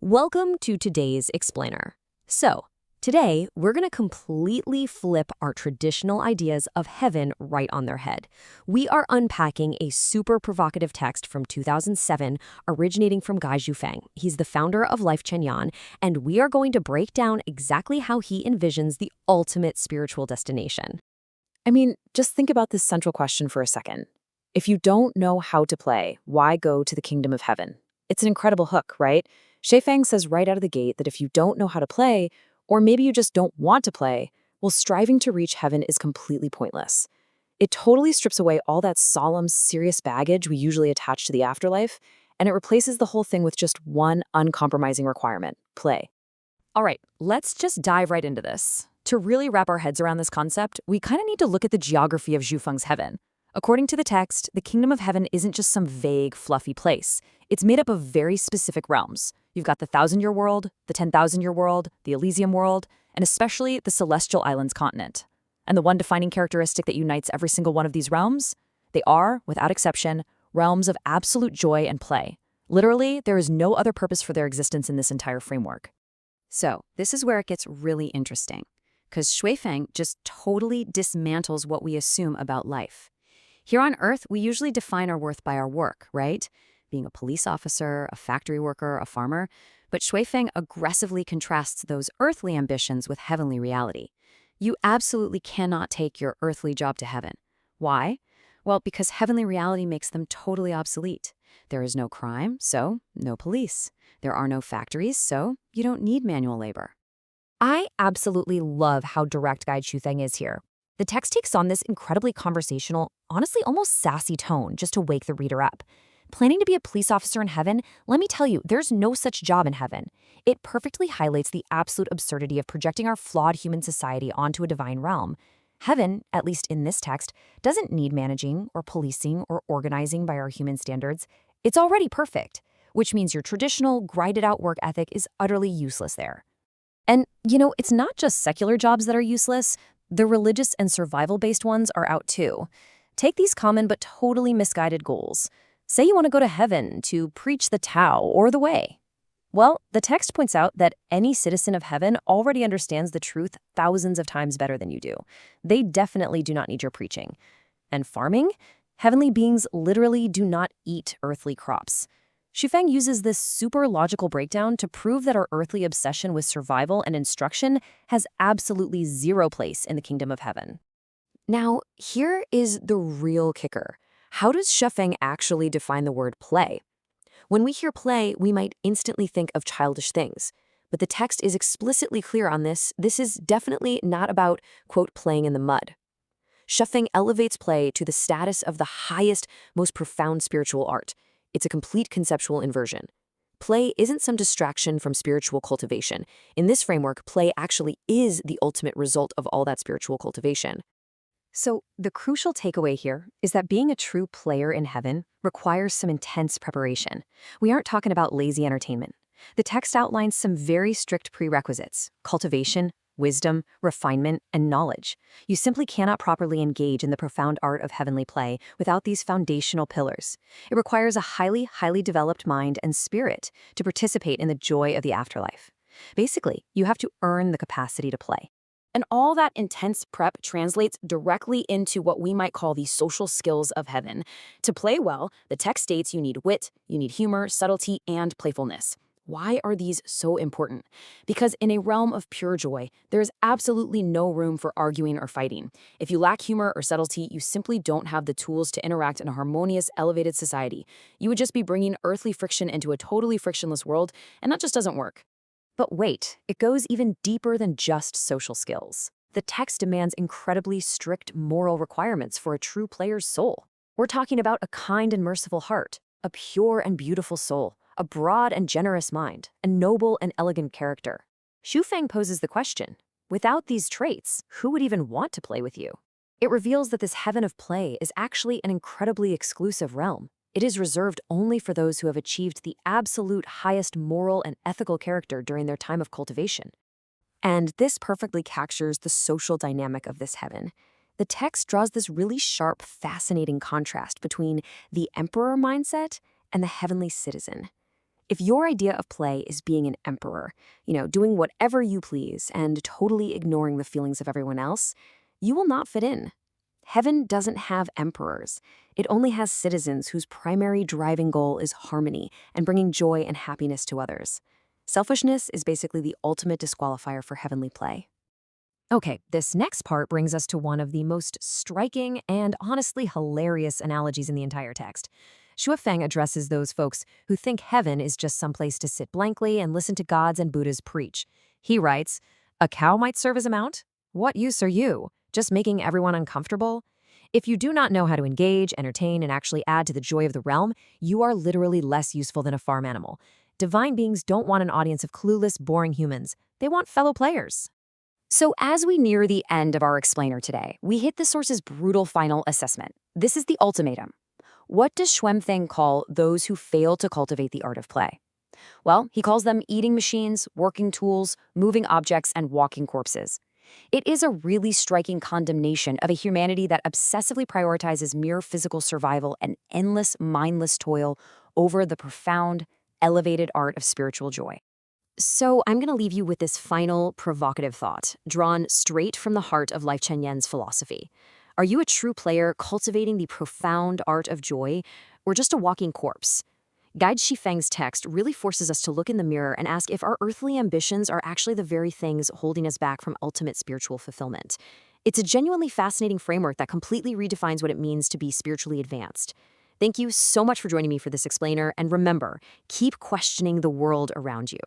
Welcome to today's Explainer. So, today we're going to completely flip our traditional ideas of heaven right on their head. We are unpacking a super provocative text from 2007 originating from Guy Zhufeng. He's the founder of Life Chenyan, and we are going to break down exactly how he envisions the ultimate spiritual destination. Just think about this central question for a second. If you don't know how to play, why go to the kingdom of heaven? It's an incredible hook, right? Fang says right out of the gate that if you don't know how to play, or maybe you just don't want to play, well, striving to reach heaven is completely pointless. It totally strips away all that solemn, serious baggage we usually attach to the afterlife, and it replaces the whole thing with just one uncompromising requirement: play. All right, let's just dive right into this. To really wrap our heads around this concept, we kind of need to look at the geography of Zhufeng's heaven. According to the text, the kingdom of heaven isn't just some vague, fluffy place. It's made up of very specific realms. You've got the 1,000-year world, the 10,000-year world, the Elysium world, and especially the Celestial Islands continent. And the one defining characteristic that unites every single one of these realms? They are, without exception, realms of absolute joy and play. Literally, there is no other purpose for their existence in this entire framework. So, this is where it gets really interesting, because Feng just totally dismantles what we assume about life. Here on Earth, we usually define our worth by our work, right? Being a police officer, a factory worker, a farmer. But Feng aggressively contrasts those earthly ambitions with heavenly reality. You absolutely cannot take your earthly job to heaven. Why? Well, because heavenly reality makes them totally obsolete. There is no crime, so no police. There are no factories, so you don't need manual labor. I absolutely love how direct Guy Zhufeng is here. The text takes on this incredibly conversational, honestly almost sassy tone just to wake the reader up. Planning to be a police officer in heaven? Let me tell you, there's no such job in heaven. It perfectly highlights the absolute absurdity of projecting our flawed human society onto a divine realm. Heaven, at least in this text, doesn't need managing or policing or organizing by our human standards. It's already perfect, which means your traditional, grinded-out work ethic is utterly useless there. And, it's not just secular jobs that are useless. The religious and survival-based ones are out too. Take these common but totally misguided goals. Say you want to go to heaven to preach the Tao or the Way. Well, the text points out that any citizen of heaven already understands the truth thousands of times better than you do. They definitely do not need your preaching. And farming? Heavenly beings literally do not eat earthly crops. Zhufeng uses this super logical breakdown to prove that our earthly obsession with survival and instruction has absolutely zero place in the kingdom of heaven. Now, here is the real kicker. How does Zhufeng actually define the word play? When we hear play, we might instantly think of childish things. But the text is explicitly clear on this. This is definitely not about, quote, playing in the mud. Zhufeng elevates play to the status of the highest, most profound spiritual art. It's a complete conceptual inversion. Play isn't some distraction from spiritual cultivation. In this framework, play actually is the ultimate result of all that spiritual cultivation. So, the crucial takeaway here is that being a true player in heaven requires some intense preparation. We aren't talking about lazy entertainment. The text outlines some very strict prerequisites: cultivation, wisdom, refinement, and knowledge. You simply cannot properly engage in the profound art of heavenly play without these foundational pillars. It requires a highly developed mind and spirit to participate in the joy of the afterlife. Basically, you have to earn the capacity to play. And all that intense prep translates directly into what we might call the social skills of heaven. To play well, the text states you need wit, you need humor, subtlety, and playfulness. Why are these so important? Because in a realm of pure joy, there is absolutely no room for arguing or fighting. If you lack humor or subtlety, you simply don't have the tools to interact in a harmonious, elevated society. You would just be bringing earthly friction into a totally frictionless world, and that just doesn't work. But wait, it goes even deeper than just social skills. The text demands incredibly strict moral requirements for a true player's soul. We're talking about a kind and merciful heart, a pure and beautiful soul, a broad and generous mind, a noble and elegant character. Zhufeng poses the question, without these traits, who would even want to play with you? It reveals that this heaven of play is actually an incredibly exclusive realm. It is reserved only for those who have achieved the absolute highest moral and ethical character during their time of cultivation. And this perfectly captures the social dynamic of this heaven. The text draws this really sharp, fascinating contrast between the emperor mindset and the heavenly citizen. If your idea of play is being an emperor, doing whatever you please and totally ignoring the feelings of everyone else, you will not fit in. Heaven doesn't have emperors. It only has citizens whose primary driving goal is harmony and bringing joy and happiness to others. Selfishness is basically the ultimate disqualifier for heavenly play. Okay, this next part brings us to one of the most striking and honestly hilarious analogies in the entire text. Xue Feng addresses those folks who think heaven is just some place to sit blankly and listen to gods and Buddhas preach. He writes, "A cow might serve as a mount? What use are you? Just making everyone uncomfortable? If you do not know how to engage, entertain, and actually add to the joy of the realm, you are literally less useful than a farm animal. Divine beings don't want an audience of clueless, boring humans. They want fellow players." So as we near the end of our explainer today, we hit the source's brutal final assessment. This is the ultimatum. What does Xuanfeng call those who fail to cultivate the art of play? Well, he calls them eating machines, working tools, moving objects, and walking corpses. It is a really striking condemnation of a humanity that obsessively prioritizes mere physical survival and endless, mindless toil over the profound, elevated art of spiritual joy. So I'm going to leave you with this final provocative thought, drawn straight from the heart of Life Chen Yan's philosophy. Are you a true player cultivating the profound art of joy, or just a walking corpse? Guide Shifeng's text really forces us to look in the mirror and ask if our earthly ambitions are actually the very things holding us back from ultimate spiritual fulfillment. It's a genuinely fascinating framework that completely redefines what it means to be spiritually advanced. Thank you so much for joining me for this explainer, and remember, keep questioning the world around you.